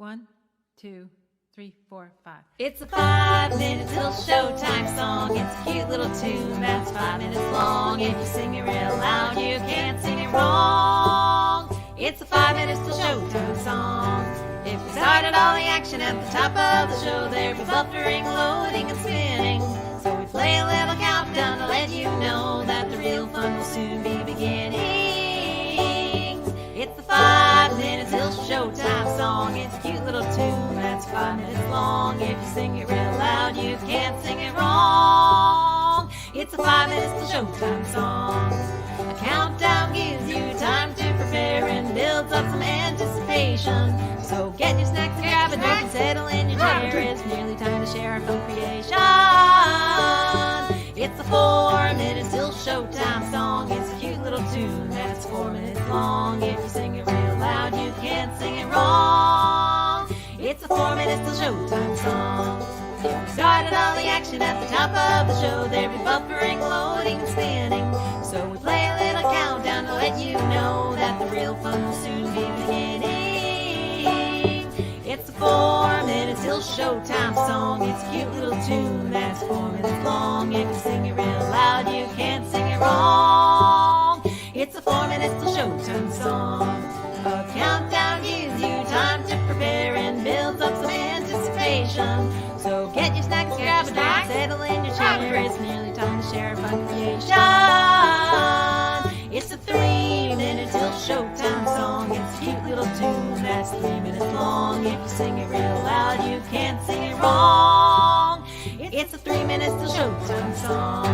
1, 2, 3, 4, 5. It's a 5 minute till showtime song. It's a cute little tune that's 5 minutes long. If you sing it real loud, you can't sing it wrong. It's a 5 minutes till showtime song. If we started all the action at the top of the show, there'd be buffering, loading, and spinning. So we play a little countdown to let you know that the real fun will soon be beginning. It's the 5 minutes till showtime song. It's a cute little tune that's 5 minutes long. If you sing it real loud, you can't sing it wrong. It's a 5 minutes till showtime song. A countdown gives you time to prepare and builds up some anticipation. So get your snacks, grab a drink, and settle in your chair. It's nearly time to share our fun creation. It's a 4 minutes till showtime song. It's a cute little tune that's 4 minutes long. If you sing it real loud, you can't sing it wrong. It's a 4 minutes till showtime song. If we started all the action at the top of the show, there'd be buffering, loading, and spinning. So we play a little countdown to let you know that the real fun will soon be beginning. It's a 4 minutes till showtime song. It's a cute little tune that's 4 minutes long. If you sing it real loud, you can't sing it wrong. It's a 4 minutes till showtime song. A countdown gives you time to prepare and builds up some anticipation. So get your snacks, grab a drink, settle in your chair. It's nearly time to share a fun creation. It's a 3 minute till showtime song. It's a cute little tune that's 3 minutes long. If you sing it real loud, you can't sing it wrong. It's a 3 minutes till showtime song.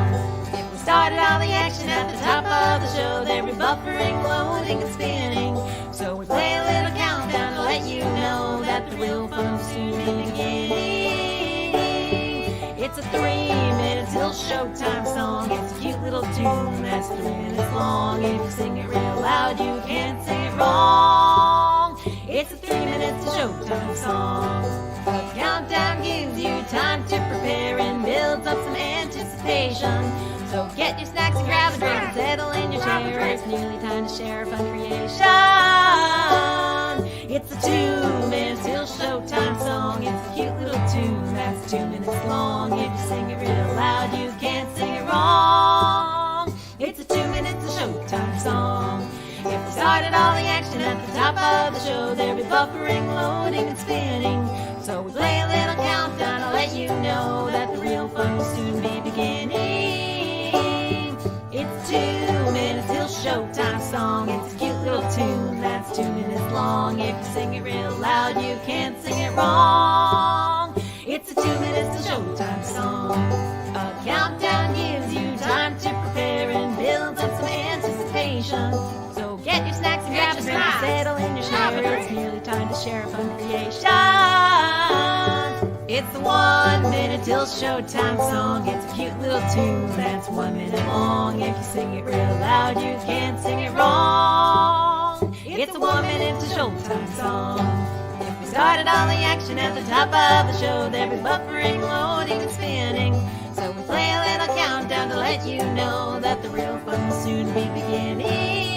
If we started all the action at the top of the show, there'd be buffering, loading, and spinning. So we play a little countdown to let you know that the real fun will soon be beginning. It's a 3 minute till showtime song. It's a cute little tune that's 3 minutes long. If you sing it real loud, you can't sing it wrong. It's a 3 minutes till showtime song. A countdown gives you time to prepare and builds up some anticipation. So get your snacks and grab a drink and settle in your chair. It's nearly time to share a fun creation. It's a 2 minutes till showtime song. It's a cute little tune that's 2 minutes long. If you sing it real loud, you can't sing it wrong. It's a 2 minutes till showtime song. If we started all the action at the top of the show, there'd be buffering, loading, and spinning. So we play a little countdown to let you know that the real fun will soon be beginning. It's 2 minutes till showtime song. It's a cute little tune that's 2 minutes long. If you sing it real loud, you can't sing it wrong. It's a 2 minutes till showtime song. A countdown gives you time to prepare and builds up some anticipation. So get your snacks and grab a drink and settle in your chair. It's nearly time to share a fun creation. It's the 1 minute till showtime song. It's a cute little tune that's 1 minute long. If you sing it real loud, you can't sing it wrong. It's a 1 minute till showtime song. If we started all the action at the top of the show, there'd be buffering, loading, and spinning. So we play a little countdown to let you know that the real fun will soon be beginning.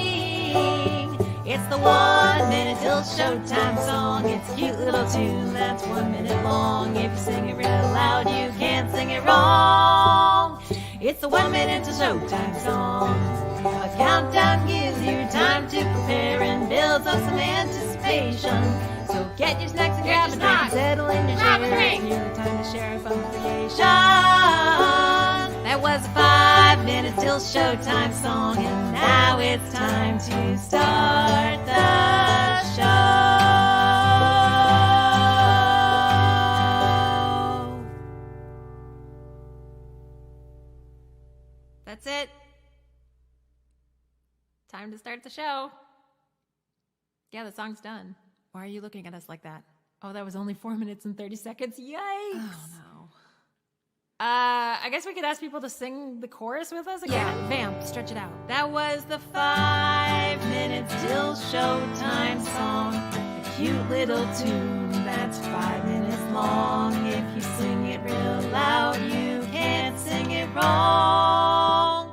It's the 1 minute till showtime song. It's a cute little tune that's 1 minute long. If you sing it real loud, you can't sing it wrong. It's the 1 minute till showtime song. A countdown gives you time to prepare and builds up some anticipation. So get your snacks and grab a drink and settle in your chair. It's nearly time to share a fun creation. That was 5 minutes till showtime song, and now it's time to start the show. That's it. Time to start the show. Yeah, the song's done. Why are you looking at us like that? Oh, that was only 4 minutes and 30 seconds. Yikes. Oh, no. I guess we could ask people to sing the chorus with us again. Yeah, vamp, stretch it out. That was the 5 minutes till showtime song. A cute little tune that's 5 minutes long. If you sing it real loud, you can't sing it wrong.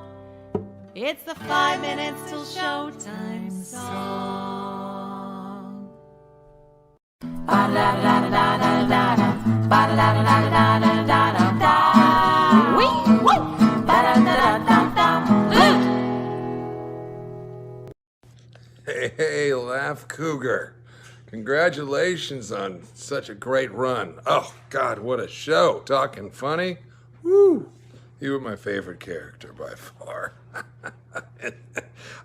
It's the 5 minutes till showtime song. Ba-da-da-da-da-da-da-da. Ba-da-da-da-da-da-da-da-da. Wee! Woo! Ba-da-da-da-da-da. Hey, Laugh Cougar. Congratulations on such a great run. Oh, God, what a show. Talking funny. Woo! You were my favorite character by far.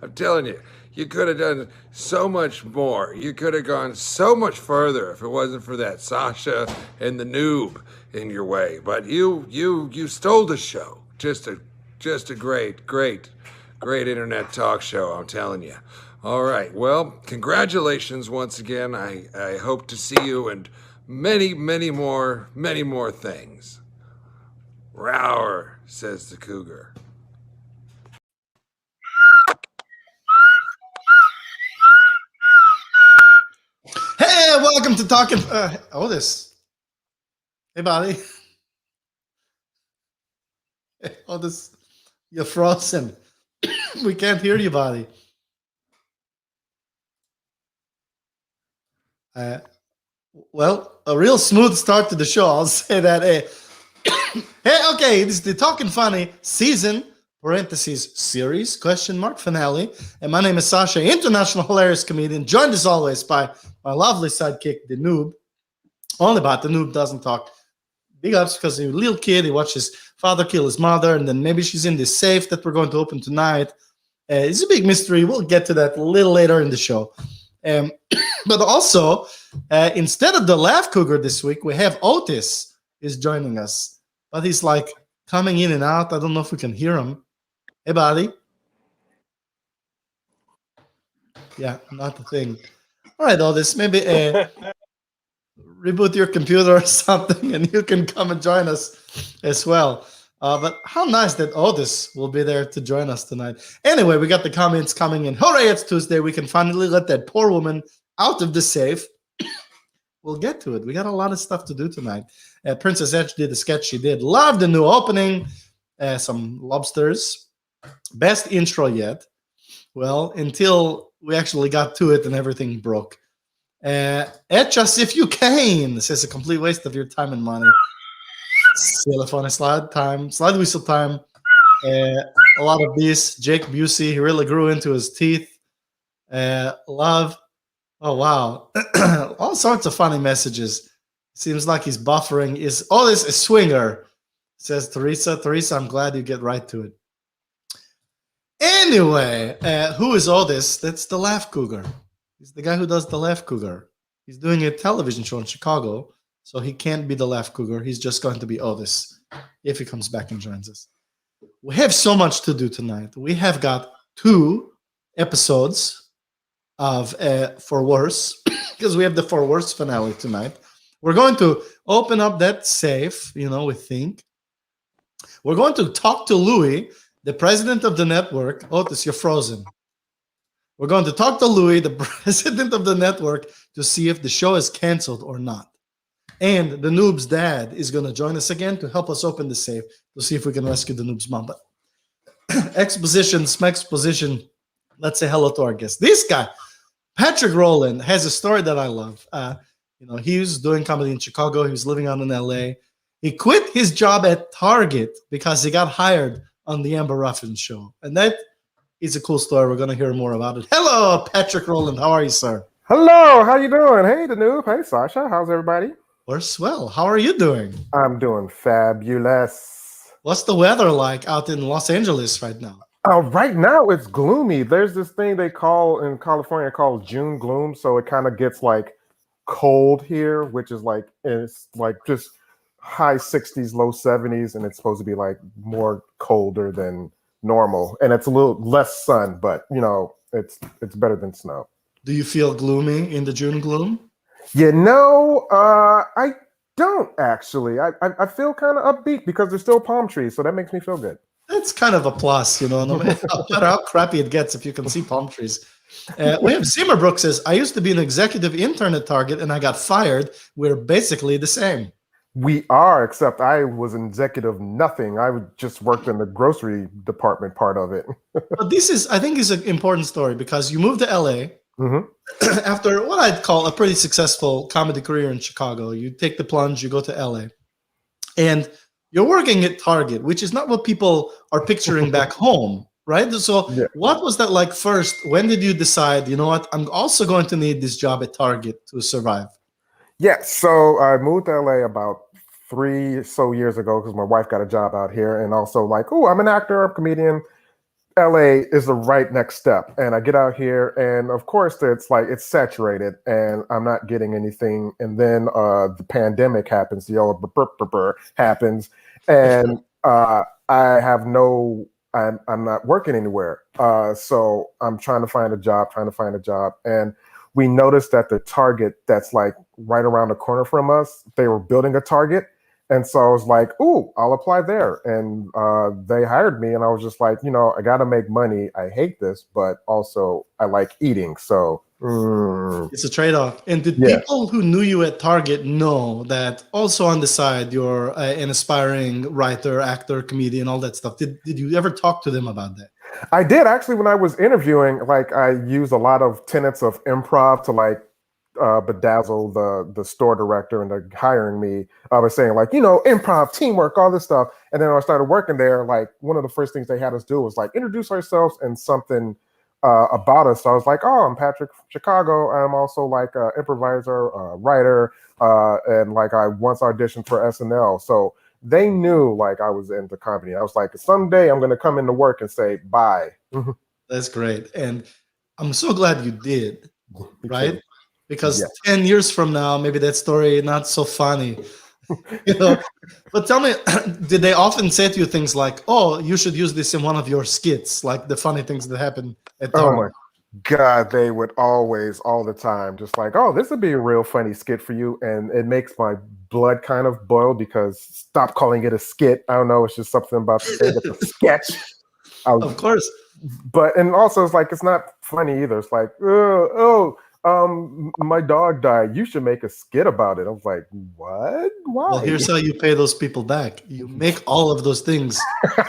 I'm telling you, you could have done so much more. You could have gone so much further if it wasn't for that Sasha and the Noob in your way. But you stole the show. Just a great internet talk show, I'm telling you. All right, well, congratulations once again. I hope to see you and many more things. Rower, says the cougar. Hey, welcome to Talkin. Otis. Hey, buddy. Hey, Otis, you're frozen. We can't hear you, buddy. Well, a real smooth start to the show. I'll say that. Hey, okay, this is the Talkin' Funny season (series ? Finale. And my name is Sasha, international hilarious comedian, joined as always by my lovely sidekick, the Noob. Only about the Noob doesn't talk. Big ups because he's a little kid. He watched his father kill his mother, and then maybe she's in this safe that we're going to open tonight. It's a big mystery. We'll get to that a little later in the show. But also, instead of the Laugh Cougar this week, we have Otis is joining us. But he's like coming in and out. I don't know if we can hear him. Hey, buddy. Yeah, not the thing. All right, Otis, maybe reboot your computer or something, and you can come and join us as well. But how nice that Otis will be there to join us tonight. Anyway, we got the comments coming in. Hooray, it's Tuesday. We can finally let that poor woman out of the safe. We'll get to it. We got a lot of stuff to do tonight. Princess Edge did the sketch she did. Love the new opening. Some lobsters. Best intro yet. Well, until we actually got to it and everything broke. Etch us if you can. This is a complete waste of your time and money. Telephone slide whistle time. A lot of these. Jake Busey, he really grew into his teeth. Love. Oh, wow. All sorts of funny messages. Seems like he's buffering. Is Otis a swinger? Says Teresa. Teresa, I'm glad you get right to it. Anyway, who is Otis? That's the Laugh Cougar. He's the guy who does the Laugh Cougar. He's doing a television show in Chicago, so he can't be the Laugh Cougar. He's just going to be Otis if he comes back and joins us. We have so much to do tonight. We have got 2 episodes of For Worse, because we have the For Worse finale tonight. We're going to open up that safe, we think. We're going to talk to Louis, the president of the network. Otis, you're frozen. We're going to talk to Louis, the president of the network, to see if the show is canceled or not. And the Noob's dad is going to join us again to help us open the safe to see if we can rescue the Noob's mom. But exposition, smexposition. Let's say hello to our guest. This guy, Patrick Rowland, has a story that I love. He was doing comedy in Chicago. He was living out in LA. He quit his job at Target because he got hired on the Amber Ruffin Show. And that is a cool story. We're going to hear more about it. Hello, Patrick Rowland. How are you, sir? Hello. How you doing? Hey, the Noob. Hey, Sasha. How's everybody? We're swell. How are you doing? I'm doing fabulous. What's the weather like out in Los Angeles right now? Right now, it's gloomy. There's this thing they call in California called June gloom. So it kind of gets like cold here, which is like, it's like just high 60s, low 70s. And it's supposed to be like more colder than normal. And it's a little less sun, but it's better than snow. Do you feel gloomy in the June gloom? I don't actually. I feel kind of upbeat because there's still palm trees. So that makes me feel good. That's kind of a plus, no matter how crappy it gets if you can see palm trees. We have Zimmerbrook says, I used to be an executive intern at Target and I got fired. We're basically the same. We are, except I was an executive nothing. I just worked in the grocery department part of it. But this is, I think, is an important story because you moved to LA Mhm. After what I'd call a pretty successful comedy career in Chicago, you take the plunge, you go to LA, and you're working at Target, which is not what people are picturing back home, right? So, Yeah. what was that like first? When did you decide, you know what, I'm also going to need this job at Target to survive? Yeah, so I moved to LA about 3 years ago because my wife got a job out here, and also like, oh, I'm an actor, I'm a comedian. LA is the right next step, and I get out here, and of course, it's like it's saturated, and I'm not getting anything. And then the pandemic happens, the old happens, and I have no. I'm not working anywhere, so I'm trying to find a job, and we noticed that the Target that's like right around the corner from us, they were building a Target. And so I was like, "Ooh, I'll apply there." And they hired me, and I was just like, I got to make money. I hate this, but also I like eating. So It's a trade-off. And did yeah, people who knew you at Target know that also on the side you're an aspiring writer, actor, comedian, all that stuff? Did you ever talk to them about that? I did actually when I was interviewing. Like I used a lot of tenets of improv to like bedazzle the store director and the hiring me. I was saying like, improv, teamwork, all this stuff. And then when I started working there, like one of the first things they had us do was like introduce ourselves and something about us. So I was like, oh, I'm Patrick from Chicago. I'm also like an improviser, writer, and like I once auditioned for SNL. So they knew like I was into comedy. I was like, someday I'm going to come into work and say bye. That's great. And I'm so glad you did, Me right? too. Because Yeah. 10 years from now, maybe that story not so funny. you know. But tell me, did they often say to you things like, "Oh, you should use this in one of your skits," like the funny things that happen at Oh Target? my God, they would always, all the time, just like, oh, this would be a real funny skit for you. And it makes my blood kind of boil because stop calling it a skit. I don't know. It's just something about saying it's a sketch. Of course. But, and also it's like, it's not funny either. It's like, my dog died. You should make a skit about it. I was like, what? Well, Why? here's how you pay those people back. You make all of those things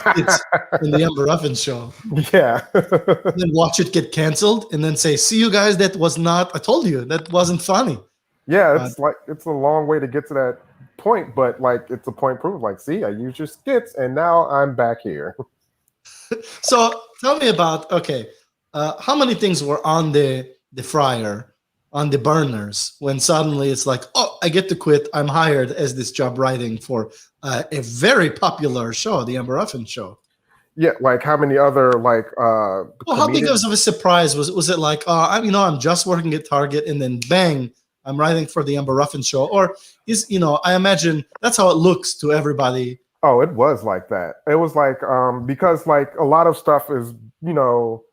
skits in the Amber Ruffin Show. Yeah. Then watch it get canceled, and then say, "See you guys, that was not. I told you that wasn't funny." Yeah, Uh, it's like it's a long way to get to that point, but like it's a point proof. Like, see, I use your skits, and now I'm back here. so tell me about how many things were on the fryer, on the burners when suddenly it's like, oh, I get to quit. I'm hired as this job writing for a very popular show, the Amber Ruffin Show. Yeah, like how many other like Well, how big comedians? of a surprise was it? Like, I'm just working at Target, and then bang, I'm writing for the Amber Ruffin Show. Or I imagine that's how it looks to everybody. Oh, it was like that. It was like because like a lot of stuff is you know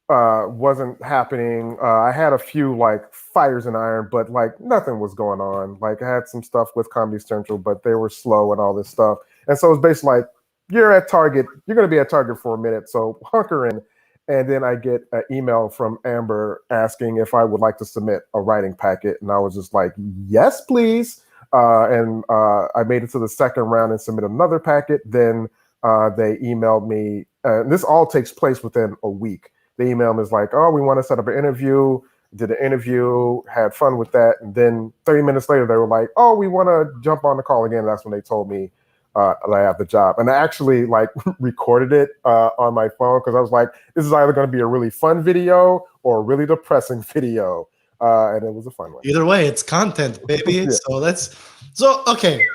wasn't happening. I had a few like fires in iron, but like nothing was going on. Like I had some stuff with Comedy Central, but they were slow and all this stuff. And so it's basically like you're at Target, you're going to be at Target for a minute, so hunker in. And then I get an email from Amber asking if I would like to submit a writing packet, and I was just like, yes, please. And I made it to the second round and submitted another packet. Then they emailed me. This all takes place within a week. The email is like, oh, we want to set up an interview. Did an interview, had fun with that. And then 30 minutes later, they were like, oh, we want to jump on the call again. That's when they told me that I have the job. And I actually like recorded it on my phone because I was like, this is either going to be a really fun video or a really depressing video. And it was a fun one. Either way, it's content, baby. Yeah. Okay.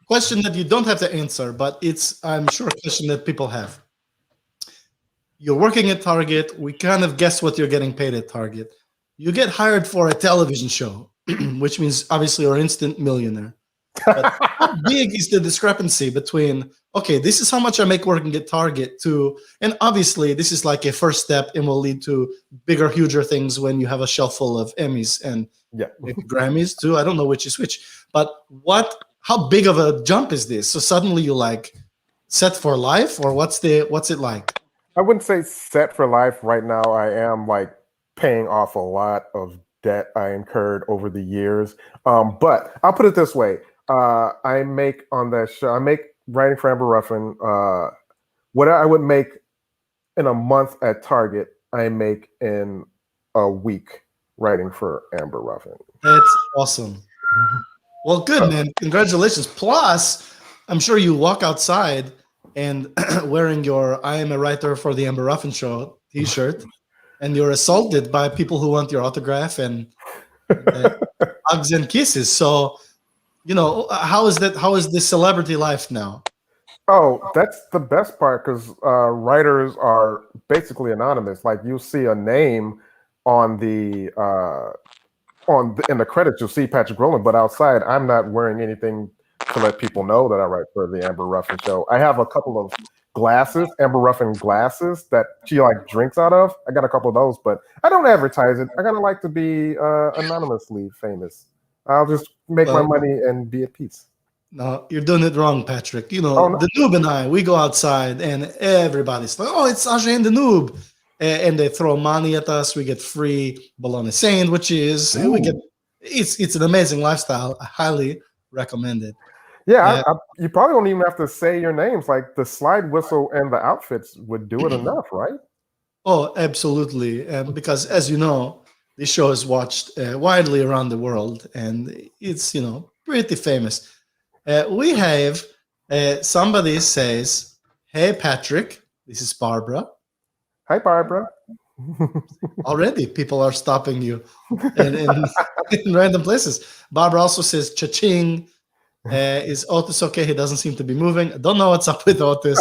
Question that you don't have to answer, but it's, I'm sure, a question that people have. You're working at Target. We kind of guess what you're getting paid at Target. You get hired for a television show, which means obviously you're an instant millionaire. But how big is the discrepancy between, okay, this is how much I make working at Target to, and obviously this is like a first step and will lead to bigger, huger things when you have a shelf full of Emmys and maybe Grammys too. I don't know which is which. But how big of a jump is this? So suddenly you like set for life, or what's it like? I wouldn't say set for life right now. I am like paying off a lot of debt I incurred over the years. But I'll put it this way. I make on that show, I make writing for Amber Ruffin. What I would make in a month at Target, I make in a week writing for Amber Ruffin. That's awesome. Well, good, man. Congratulations. Plus, I'm sure you walk outside and wearing your I am a writer for the Amber Ruffin Show t-shirt, and you're assaulted by people who want your autograph and hugs and kisses. So, how is that? How is this celebrity life now? Oh, that's the best part because writers are basically anonymous. Like you see a name on the in the credits, you'll see Patrick Rowland, but outside, I'm not wearing anything to let people know that I write for the Amber Ruffin Show. I have a couple of glasses, Amber Ruffin glasses that she like drinks out of. I got a couple of those, but I don't advertise it. I kind of like to be anonymously famous. I'll just make my money and be at peace. No, you're doing it wrong, Patrick. The Noob and I, we go outside and everybody's like, oh, it's Sasha and The Noob. And they throw money at us. We get free bologna sandwiches. And we get it's an amazing lifestyle. I highly recommend it. Yeah, you probably don't even have to say your names. Like the slide whistle and the outfits would do it enough, right? Oh, absolutely. Because as you know, this show is watched widely around the world, and it's pretty famous. We have somebody says, "Hey, Patrick, this is Barbara." Hi, Barbara. Already, people are stopping you in random places. Barbara also says, "Cha-ching." Is Otis okay? He doesn't seem to be moving. I don't know what's up with Otis.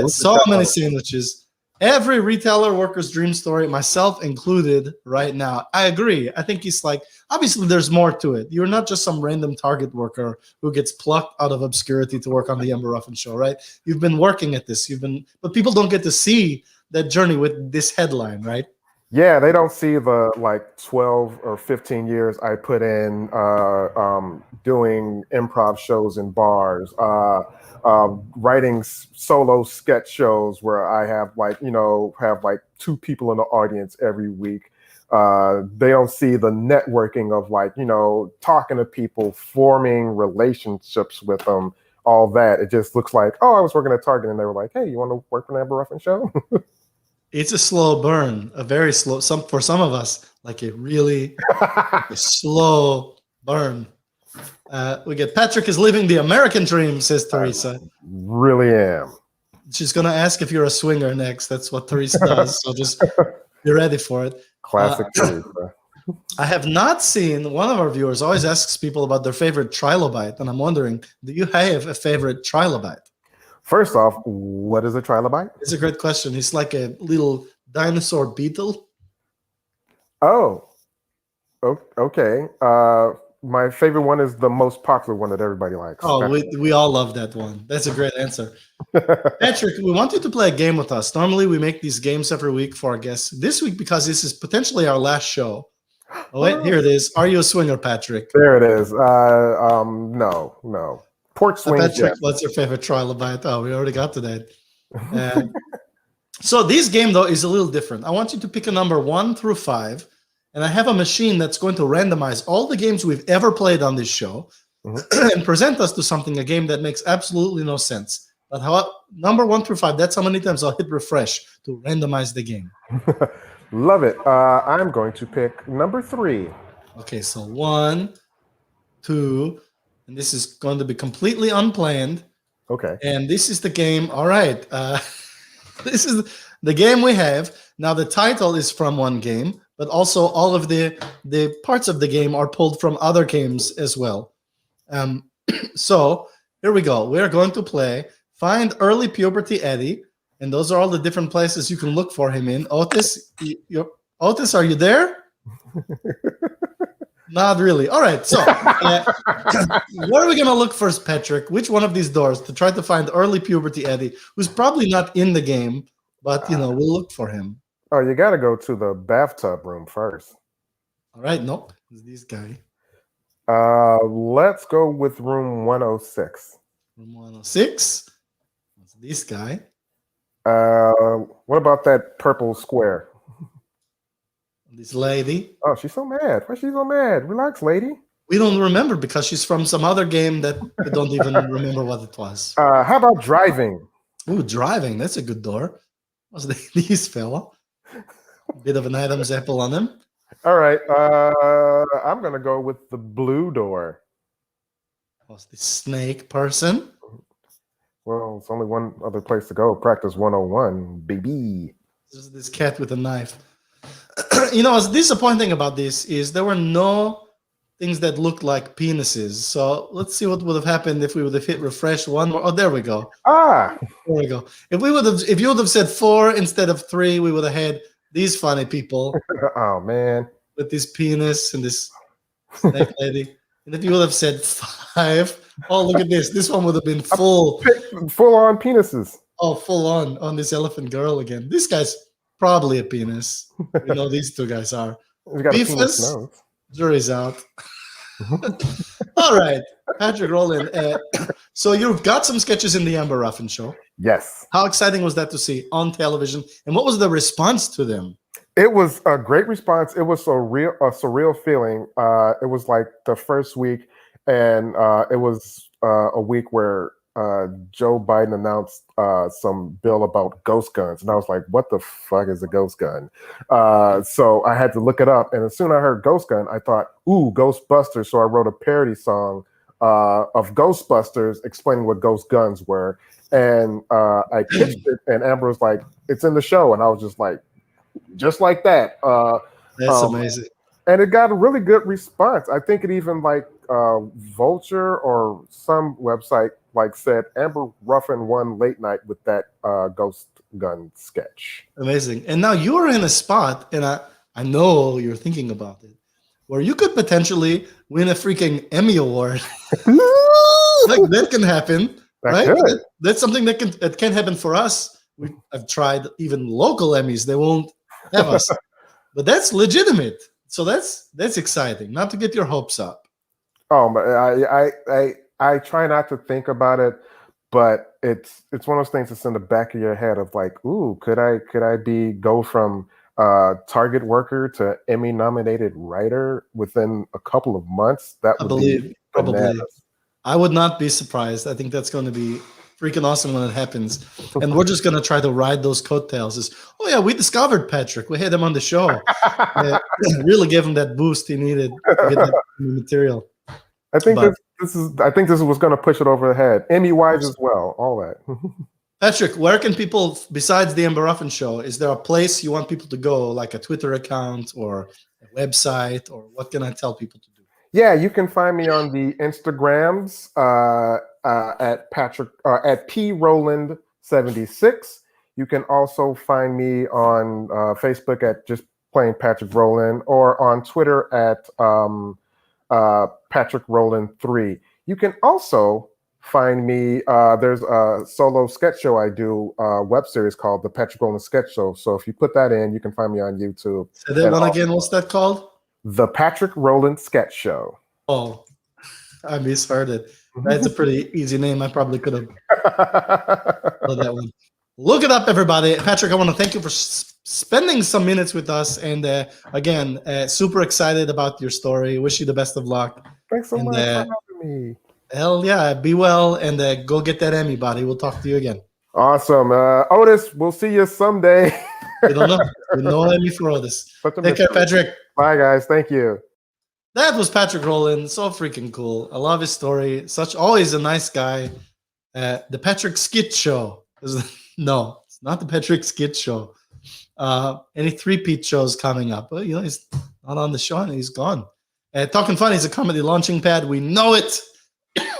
So many sandwiches. Every retailer worker's dream story, myself included, right now. I agree. I think he's like, obviously, there's more to it. You're not just some random Target worker who gets plucked out of obscurity to work on the Amber Ruffin Show, right? You've been working at this. But people don't get to see that journey with this headline, right? Yeah, they don't see the like 12 or 15 years I put in doing improv shows in bars, writing solo sketch shows where I have like two people in the audience every week. They don't see the networking of like, talking to people, forming relationships with them, all that. It just looks like, oh, I was working at Target and they were like, hey, you want to work for an Amber Ruffin Show? It's a slow burn, a very slow, for some of us, like a really slow burn. We get Patrick is living the American dream, says Teresa. Really am. She's going to ask if you're a swinger next. That's what Teresa does. So just be ready for it. Classic Teresa. I have not seen, one of our viewers always asks people about their favorite trilobite. And I'm wondering, do you have a favorite trilobite? First off, what is a trilobite? It's a great question. It's like a little dinosaur beetle. Oh, okay. My favorite one is the most popular one that everybody likes. Oh, we all love that one. That's a great answer. Patrick, we want you to play a game with us. Normally, we make these games every week for our guests. This week, because this is potentially our last show. Oh, wait, here it is. Are you a swinger, Patrick? There it is. No. Porch swing. Patrick, yes. what's your favorite trilobite? Oh, we already got to that. So this game, though, is a little different. I want you to pick a number 1 through 5, and I have a machine that's going to randomize all the games we've ever played on this show and present us to a game that makes absolutely no sense. But number 1 through 5, that's how many times I'll hit refresh to randomize the game. Love it. I'm going to pick number 3. Okay, so 1, 2, and this is going to be completely unplanned. Okay. And this is the game. All right. This is the game we have. Now, the title is from one game, but also all of the parts of the game are pulled from other games as well. So here we go. We're going to play Find Early Puberty Eddie. And those are all the different places you can look for him in. Otis, Otis, are you there? Not really. All right. So what are we going to look first, Patrick? Which one of these doors to try to find early puberty Eddie, who's probably not in the game, but, we'll look for him. Oh, you got to go to the bathtub room first. All right. Nope. It's this guy. Let's go with room 106. Room 106. That's this guy. What about that purple square? This lady. Oh, she's so mad. Why is she so mad? Relax, lady. We don't remember because she's from some other game that we don't even remember what it was. How about driving? Ooh, driving. That's a good door. What's this fella? Bit of an Adam's apple on him. All right. I'm gonna go with the blue door. Was the snake person? Well, it's only one other place to go. Practice 101, baby. This is this cat with a knife. What's disappointing about this is there were no things that looked like penises. So let's see what would have happened if we would have hit refresh one more. Oh, there we go. Ah, There we go. If you would have said 4 instead of 3, we would have had these funny people oh man. with this penis and this snake lady. And if you would have said 5, oh look at this. This one would have been full Full-on penises. Oh, full on this elephant girl again. This guy's probably a penis. We know these two guys are. He's got a penis Beefless, nose. jury's out. All right, Patrick Rowland. So you've got some sketches in the Amber Ruffin Show. Yes. How exciting was that to see on television? And what was the response to them? It was a great response. It was a surreal feeling. It was like the first week, and it was a week where Joe Biden announced some bill about ghost guns, and I was like, "What the fuck is a ghost gun?" So I had to look it up, and as soon as I heard ghost gun, I thought, "Ooh, Ghostbusters!" So I wrote a parody song of Ghostbusters explaining what ghost guns were, and I pitched it, and Amber was like, "It's in the show," and I was just like that. That's amazing. And it got a really good response. I think it even Vulture or some website said Amber Ruffin won late night with that ghost gun sketch. Amazing. And now you're in a spot, and I know you're thinking about it, where you could potentially win a freaking Emmy Award. That can happen, right? That's something that can happen for us. I've tried even local Emmys; they won't have us, but that's legitimate. So that's exciting. Not to get your hopes up. Oh, but I try not to think about it, but it's one of those things that's in the back of your head of ooh, could I go from Target worker to Emmy nominated writer within a couple of months? That would be probably. bananas. I would not be surprised. I think that's going to be freaking awesome when it happens. And we're just going to try to ride those coattails. Oh yeah, we discovered Patrick. We had him on the show. Really gave him that boost he needed to get that material. I think this is what's going to push it over the head. Emmy-wise as well, all that. Patrick, where can people, besides the Amber Ruffin Show, is there a place you want people to go, like a Twitter account or a website, or what can I tell people to do? Yeah, you can find me on the Instagrams at Patrick at PRowland76. You can also find me on Facebook at just plain Patrick Rowland, or on Twitter at Patrick Rowland 3. You can also find me. There's a solo sketch show I do, web series called The Patrick Rowland Sketch Show. So if you put that in, you can find me on YouTube. Say that one again. What's that called? The Patrick Rowland Sketch Show. Oh, I misheard it. That's a pretty easy name. I probably could have done that one. Look it up, everybody. Patrick, I want to thank you for spending some minutes with us. And again, super excited about your story. Wish you the best of luck. Thanks so much for having me. Hell yeah. Be well, and go get that Emmy, buddy. We'll talk to you again. Awesome. Otis, we'll see you someday. You don't know. No Emmy for Otis. Take care, Patrick. Bye, guys. Thank you. That was Patrick Rowland. So freaking cool. I love his story. Always a nice guy. The Patrick Skit Show. No, it's not the Patrick Skit Show. Any 3-peat shows coming up. But, he's not on the show and he's gone. Talkin Funny is a comedy launching pad. We know it.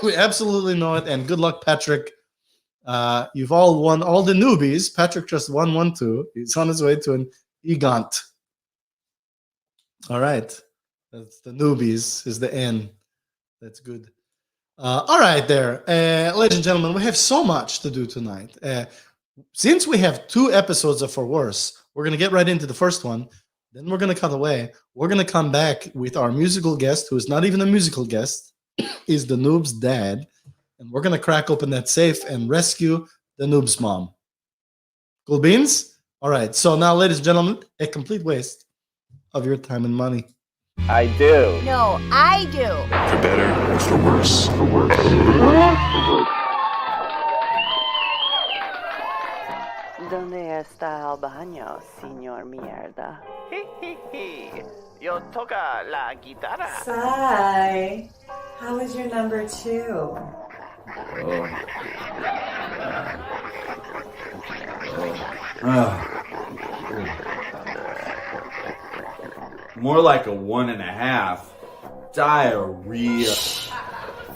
We absolutely know it. And good luck, Patrick. You've all won all the newbies. Patrick just won one, too. He's on his way to an EGOT. All right. That's the newbies is the N. That's good. All right there. Ladies and gentlemen, we have so much to do tonight. Since we have 2 episodes of For Worse, we're going to get right into the first one. Then we're going to cut away. We're going to come back with our musical guest, who is not even a musical guest. He's the Noob's dad. And we're going to crack open that safe and rescue the Noob's mom. Cool beans? All right. So now, ladies and gentlemen, a complete waste of your time and money. I do. No, I do. For better or for worse. ¿Dónde está el baño, señor mierda? Yo toca la guitarra. Sai, how was your number 2? More like a 1.5. Diarrhea.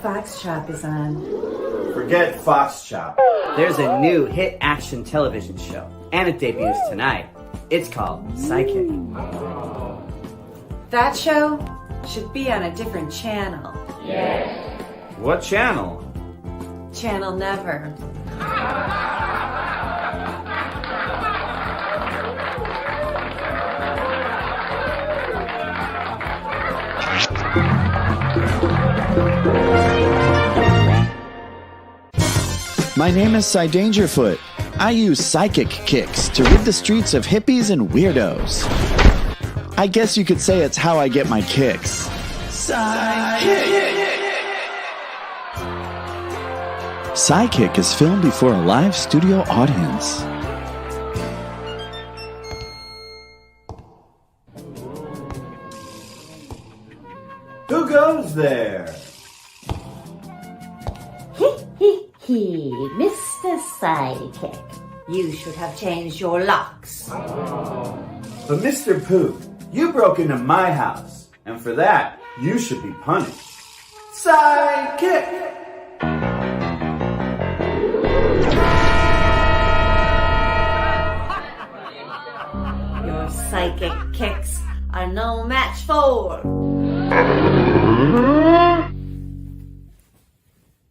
Fox Chop is on. Forget Fox Chop. There's a new hit action television show, and it debuts tonight. It's called Psychic. That show should be on a different channel. What channel? Channel Never. My name is Cy Dangerfoot. I use psychic kicks to rid the streets of hippies and weirdos. I guess you could say it's how I get my kicks. Psychic is filmed before a live studio audience. Who goes there? Mr. Sidekick, you should have changed your locks. But Mr. Pooh, you broke into my house, and for that, you should be punished. Sidekick! Your psychic kicks are no match for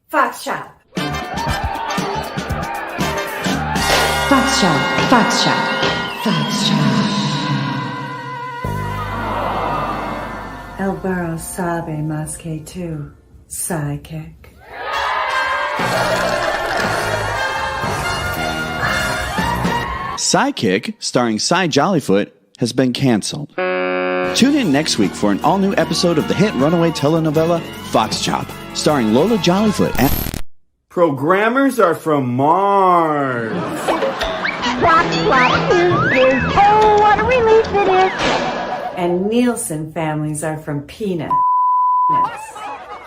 Fox Chop. Fox Chop, Fox Chop, Fox Chop. El burro sabe más que tú, Sidekick. Psychic, starring Cy Jollyfoot, has been canceled. Tune in next week for an all-new episode of the hit runaway telenovela Fox Chop, starring Lola Jollyfoot and... Programmers are from Mars. Oh, what a relief it is! And Nielsen families are from Peanut.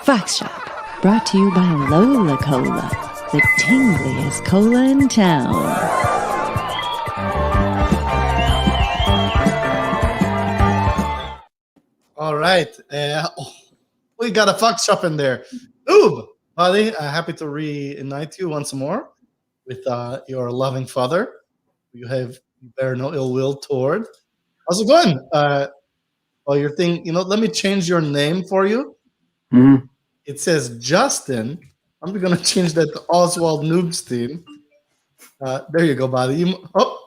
Fox Shop, brought to you by Lola Cola, the tingliest cola in town. All right. We got a Fox Shop in there. Noob, buddy, happy to reunite you once more with your loving father. You bear no ill will toward. How's it going? Your thing, let me change your name for you. Mm-hmm. It says Justin. I'm going to change that to Oswald Noobstein. There you go, buddy.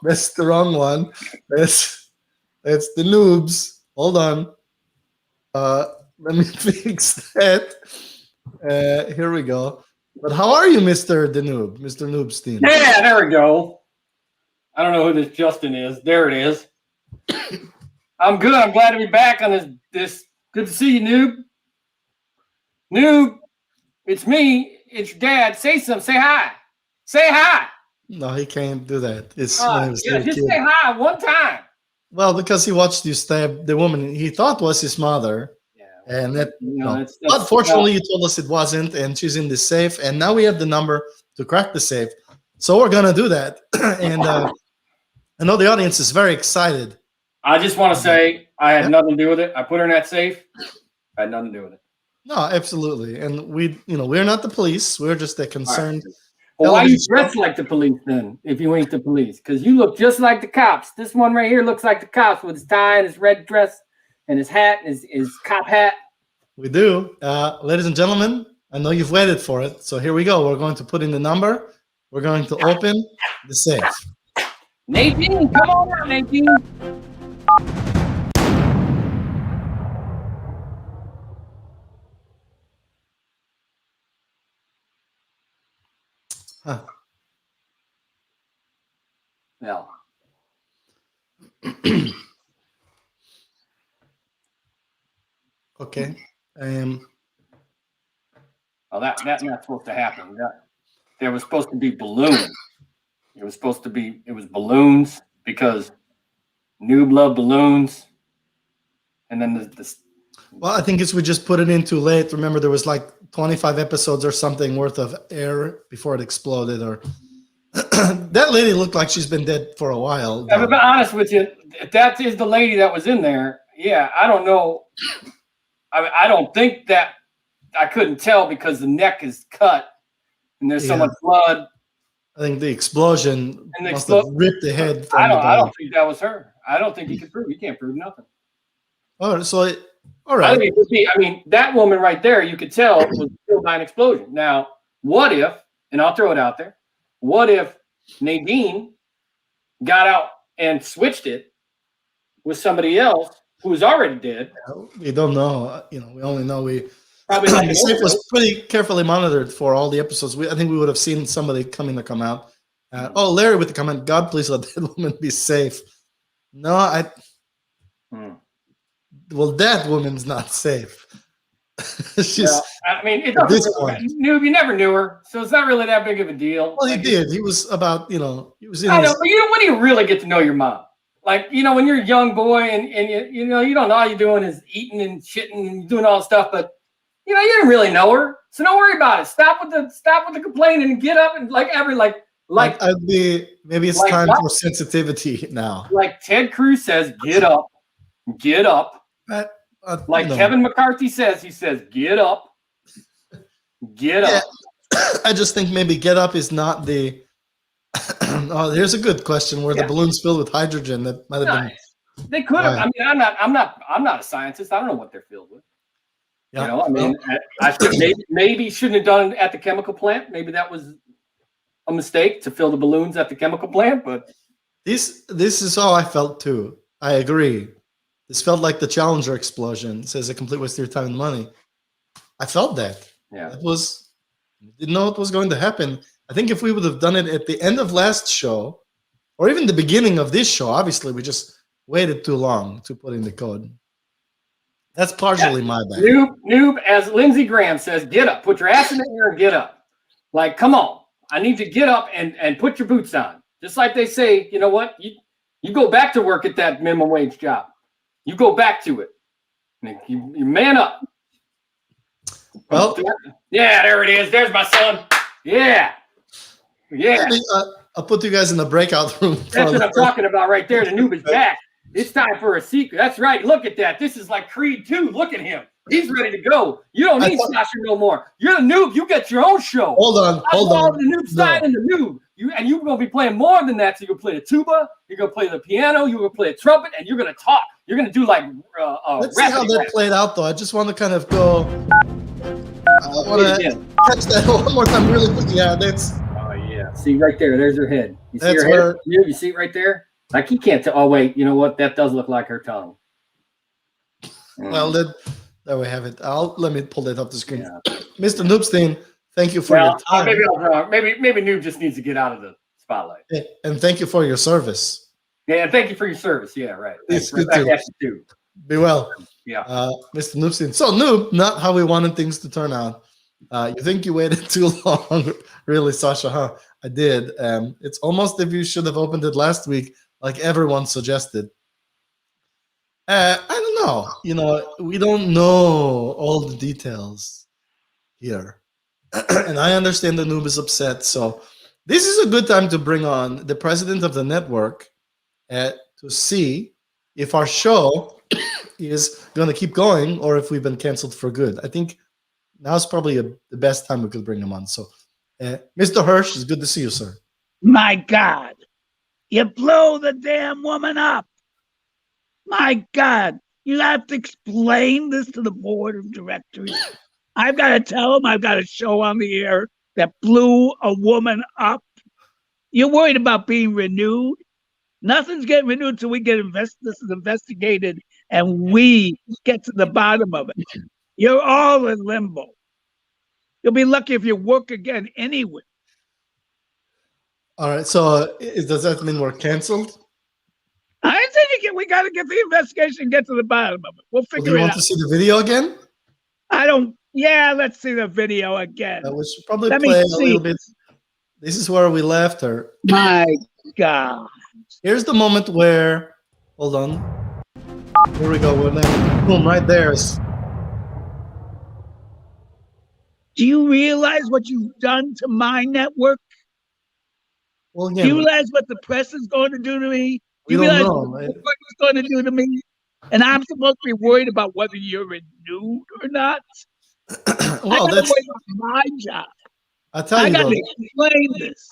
That's the wrong one. That's the Noobs. Hold on. Let me fix that. Here we go. But how are you, Mr. The Noob? Mr. Noobstein? Yeah, there we go. I don't know who this Justin is. There it is. I'm good. I'm glad to be back on this. Good to see you, Noob. Noob, it's me. It's your dad. Say something. Say hi. Say hi. No, he can't do that. It's just say hi one time. Well, because he watched you stab the woman he thought was his mother. Yeah. And that, that's unfortunately, you told us it wasn't, and she's in the safe. And now we have the number to crack the safe. So we're going to do that. And I know the audience is very excited. I just want to say I had nothing to do with it. I put her in that safe. I had nothing to do with it. No, absolutely. And we're not the police. We're just a concerned. Right. Well, why you dressed like the police then, if you ain't the police? Because you look just like the cops. This one right here looks like the cops with his tie and his red dress and his hat, his cop hat. We do. Ladies and gentlemen, I know you've waited for it. So here we go. We're going to put in the number. We're going to open the safe. Nadine, come on out, Nadine. Huh. No. Okay. Oh, that's not supposed to happen. There was supposed to be balloons. It was supposed to be. It was balloons because Noob loved balloons, and then the Well, I think we just put it in too late. Remember, there was like 25 episodes or something worth of air before it exploded. Or that lady looked like she's been dead for a while. I'm be honest with you. If that is the lady that was in there, yeah, I don't know. I don't think that I couldn't tell because the neck is cut and there's so much blood. I think the explosion must have ripped the head. From I don't think that was her. I don't think he could prove. He can't prove nothing. Oh, so all right. I mean, that woman right there, you could tell was killed by an explosion. Now, what if? And I'll throw it out there. What if Nadine got out and switched it with somebody else who was already dead? We don't know. We only know probably the safe was pretty carefully monitored for all the episodes. I think we would have seen somebody coming to come out. Larry with the comment, God, please let that woman be safe. No, well, that woman's not safe. She's. I mean, it doesn't. You never knew her, so it's not really that big of a deal. Well, he did. He was about, he was in. I know, but when do you really get to know your mom? Like, when you're a young boy and you don't know all you're doing is eating and shitting and doing all this stuff, but you didn't really know her, so don't worry about it. Stop with the complaining and get up and I'd be maybe it's time for sensitivity now. Like Ted Cruz says, get up. Kevin McCarthy says, he says, get up. Get up. I just think maybe get up is not the. Oh, here's a good question. Were the balloons filled with hydrogen? That might have been. They could have. I mean, I'm not a scientist. I don't know what they're filled with. Yeah. I think maybe shouldn't have done it at the chemical plant. Maybe that was a mistake to fill the balloons at the chemical plant. But this is how I felt too. I agree. This felt like the Challenger explosion. It says a complete waste of your time and money. I felt that. Yeah. Didn't know it was going to happen. I think if we would have done it at the end of last show, or even the beginning of this show, obviously we just waited too long to put in the code. That's partially my bad. Noob, as Lindsey Graham says, get up. Put your ass in the air and get up. Like, come on. I need to get up and put your boots on. Just like they say, you know what? You go back to work at that minimum wage job. You go back to it. You man up. Well, yeah, there it is. There's my son. Yeah. I'll put you guys in the breakout room. That's what I'm talking about right there. The Noob is back. It's time for a secret. That's right. Look at that. This is like Creed 2. Look at him. He's ready to go. You don't need Sasha no more. You're the Noob. You get your own show. Hold on. The Noobstein and the Noob. You're going to be playing more than that. So you're going to play the tuba. You're going to play the piano. You're going to play a trumpet. And you're going to talk. You're going to do like let's see how that played out, though. I just want to kind of go. I want to catch that one more time really quick. Yeah, that's. Oh, yeah. See right there. There's her head. You see her head? You see it right there? Like he can't tell. Oh, wait. You know what? That does look like her tongue. Well, there we have it. Let me pull that up the screen. Yeah. Mr. Noobstein, thank you for your time. Maybe I'm wrong. Maybe Noob just needs to get out of the spotlight. Yeah, and thank you for your service. Yeah, and thank you for your service. Yeah, right. It's good to too. Be well. Yeah. Mr. Noobstein. So, Noob, not how we wanted things to turn out. You think you waited too long? Really, Sasha, huh? I did. It's almost if you should have opened it last week, like everyone suggested. I don't know. We don't know all the details here. And I understand the Noob is upset. So this is a good time to bring on the president of the network to see if our show is going to keep going or if we've been canceled for good. I think now's probably the best time we could bring him on. So, Mr. Hirsch, it's good to see you, sir. My God, you blew the damn woman up. My God, you have to explain this to the board of directors. I've got to tell them I've got a show on the air that blew a woman up. You're worried about being renewed? Nothing's getting renewed until we get this is investigated and we get to the bottom of it. You're all in limbo. You'll be lucky if you work again anyway. All right, so does that mean we're canceled? I think we got to get the investigation and get to the bottom of it. We'll figure it out. Do you want to see the video again? Yeah, let's see the video again. We should probably play a little bit This is where we left her. My God. Here's the moment where, hold on. Here we go. Boom, right there. Do you realize what you've done to my network? Well, Do you realize what the press is going to do to me? Do you realize what it's going to do to me? And I'm supposed to be worried about whether you're a nude or not? Well, that's my job. I tell you, got to explain this.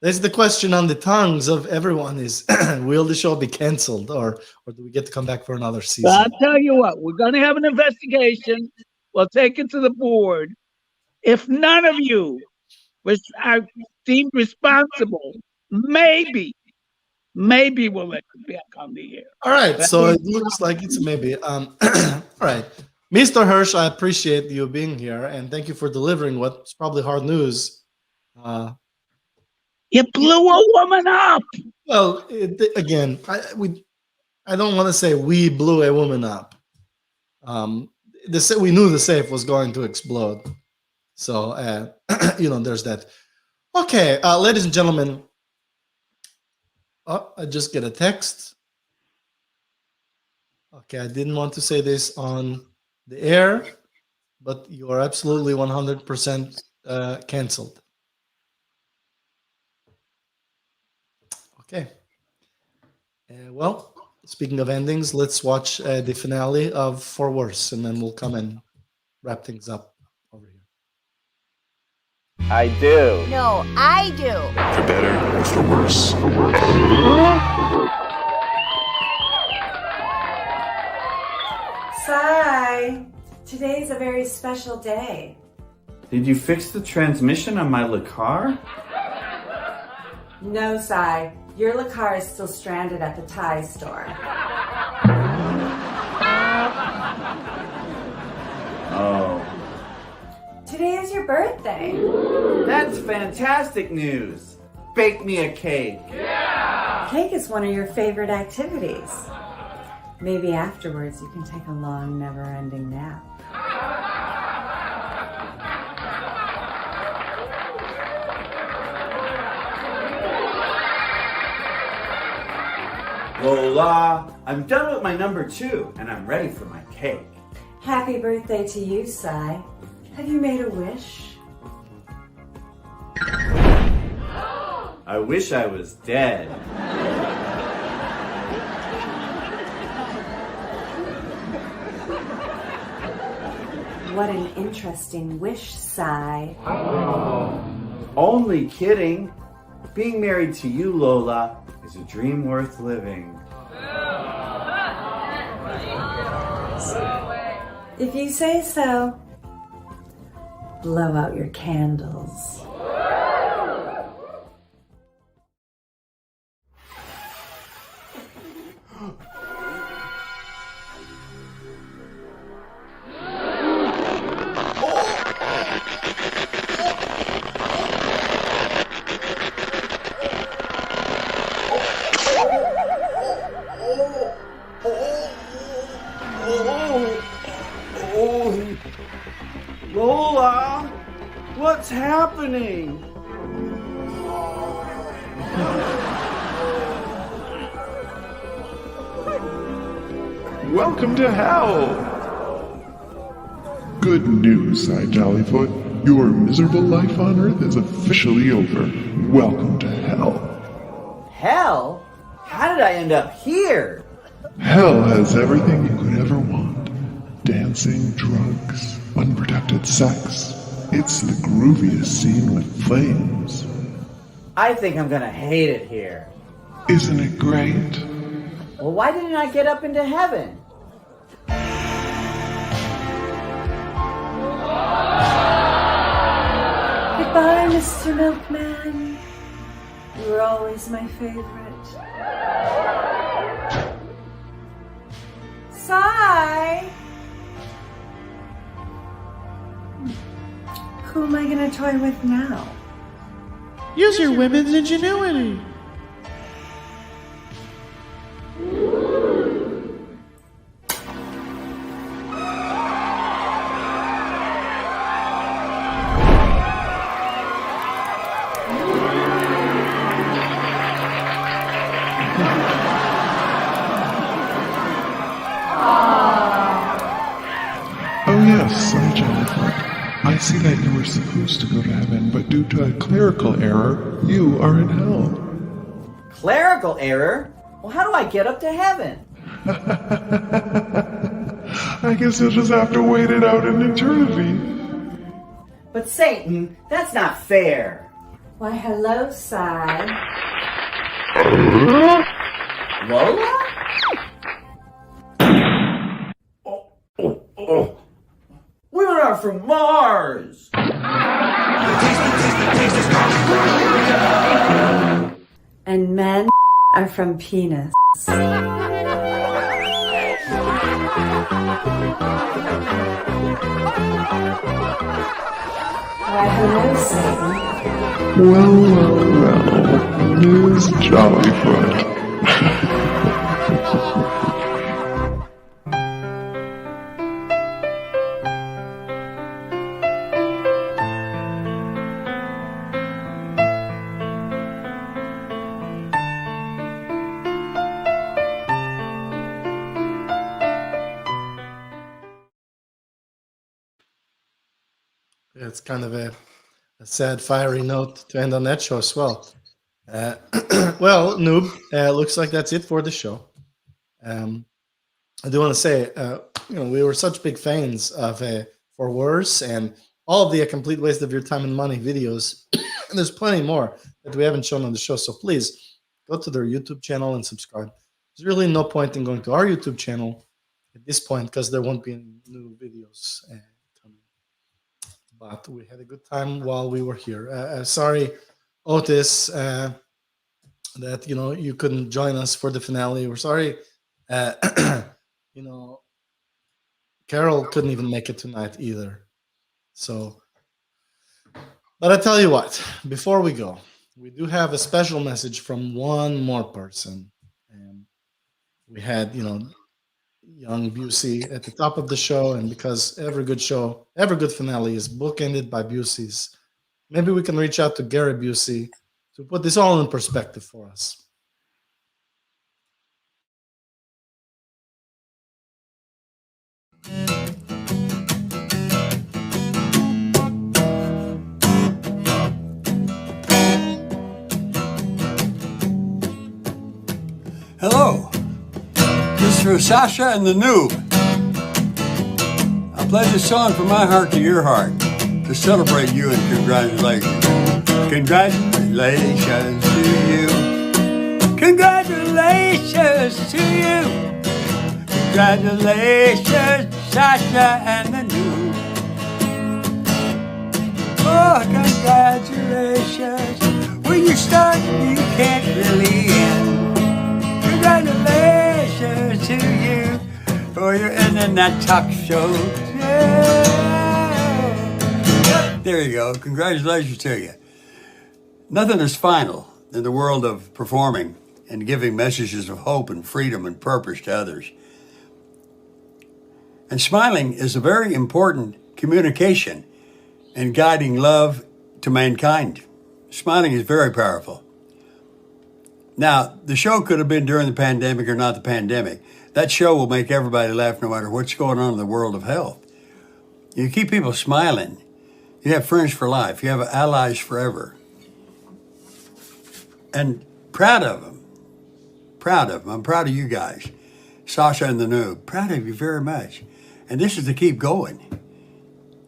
There's the question on the tongues of everyone is, will the show be canceled or do we get to come back for another season? Well, I'll tell you what, we're going to have an investigation. We'll take it to the board. If none of you are deemed responsible, maybe we'll let you back on the air. All right, so it looks like it's a maybe. All right. Mr. Hirsch, I appreciate you being here, and thank you for delivering what's probably hard news. You blew a woman up. Well, again, I don't want to say we blew a woman up. We knew the safe was going to explode. So, there's that. Okay, ladies and gentlemen. Oh, I just get a text. Okay, I didn't want to say this on the air, but you are absolutely 100% canceled. Okay. Well, speaking of endings, let's watch the finale of For Worse, and then we'll come and wrap things up over here. I do. No, I do. For better or for worse. Sai, today's a very special day. Did you fix the transmission on my car? No, Sai. Your car is still stranded at the Thai store. Oh. Today is your birthday. That's fantastic news. Bake me a cake. Yeah! Cake is one of your favorite activities. Maybe afterwards you can take a long, never-ending nap. Lola, I'm done with my number 2, and I'm ready for my cake. Happy birthday to you, Sai. Have you made a wish? I wish I was dead. What an interesting wish, Sai. Only kidding. Being married to you, Lola, is a dream worth living. If you say so, blow out your candles. Lola, what's happening? Welcome to hell! Good news, I Jollyfoot. Your miserable life on Earth is officially over. Welcome to hell. Hell? How did I end up here? Hell has everything you could ever want. Dancing, drugs, unprotected sex. It's the grooviest scene with flames. I think I'm gonna hate it here. Isn't it great? Well, why didn't I get up into heaven? Goodbye, Mr. Milkman. You were always my favorite. Sai! Who am I gonna toy with now? Use your women's ingenuity. I see that you were supposed to go to heaven, but due to a clerical error, you are in hell. Clerical error? Well, how do I get up to heaven? I guess you'll just have to wait it out in eternity. But Satan, that's not fair. Why, hello, Sai. Lola? Women are from Mars! And men are from penis. Why, hello, Satan. Well, Ms. Jollyfoot. It's kind of a sad, fiery note to end on that show as well. Well, Noob, looks like that's it for the show. I do want to say, we were such big fans of For Worse and all of the Complete Waste of Your Time and Money videos. And there's plenty more that we haven't shown on the show. So please go to their YouTube channel and subscribe. There's really no point in going to our YouTube channel at this point because there won't be any new videos coming. But we had a good time while we were here. Sorry, Otis, that you couldn't join us for the finale. We're sorry, Carol couldn't even make it tonight either. So, but I tell you what, before we go, we do have a special message from one more person. And we had, young Busey at the top of the show, and because every good finale is bookended by Busey's, maybe we can reach out to Gary Busey to put this all in perspective for us. Hello. This is for Sasha and The Noob. I play this song from my heart to your heart to celebrate you and congratulations. Congratulations to you. Congratulations to you. Congratulations, Sasha and The Noob. Oh, congratulations. When you start, you can't really end. Congratulations to you for your ending that talk show. Yeah. There you go. Congratulations to you. Nothing is final in the world of performing and giving messages of hope and freedom and purpose to others. And smiling is a very important communication and guiding love to mankind. Smiling is very powerful. Now, the show could have been during the pandemic or not the pandemic. That show will make everybody laugh no matter what's going on in the world of health. You keep people smiling. You have friends for life. You have allies forever. And proud of them. Proud of them. I'm proud of you guys. Sasha and The Noob. Proud of you very much. And this is to keep going.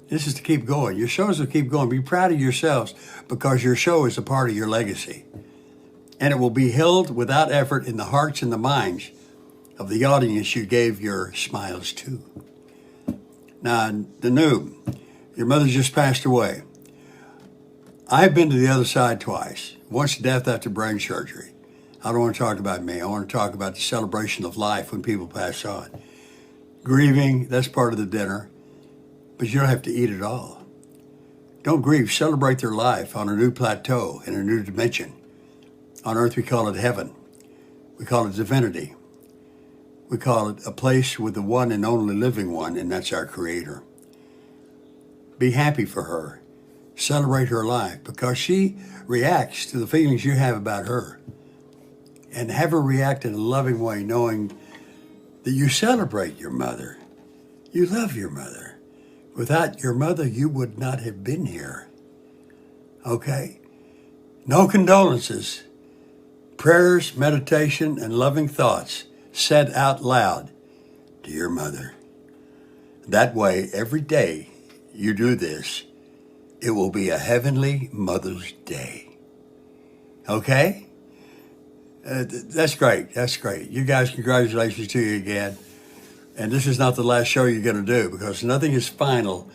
This is to keep going. Your shows will keep going. Be proud of yourselves because your show is a part of your legacy. And it will be held without effort in the hearts and the minds of the audience you gave your smiles to. Now, The Noob, your mother just passed away. I've been to the other side twice. Once death after brain surgery. I don't want to talk about me. I want to talk about the celebration of life when people pass on. Grieving, that's part of the dinner. But you don't have to eat it all. Don't grieve. Celebrate their life on a new plateau in a new dimension. On earth, we call it heaven. We call it divinity. We call it a place with the one and only living one, and that's our Creator. Be happy for her. Celebrate her life because she reacts to the feelings you have about her. And have her react in a loving way, knowing that you celebrate your mother. You love your mother. Without your mother, you would not have been here. Okay? No condolences. Prayers, meditation, and loving thoughts said out loud to your mother. That way, every day you do this, it will be a heavenly Mother's Day. Okay? That's great. That's great. You guys, congratulations to you again. And this is not the last show you're going to do, because nothing is final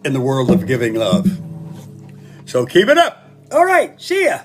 in the world of giving love. So keep it up. All right. See ya.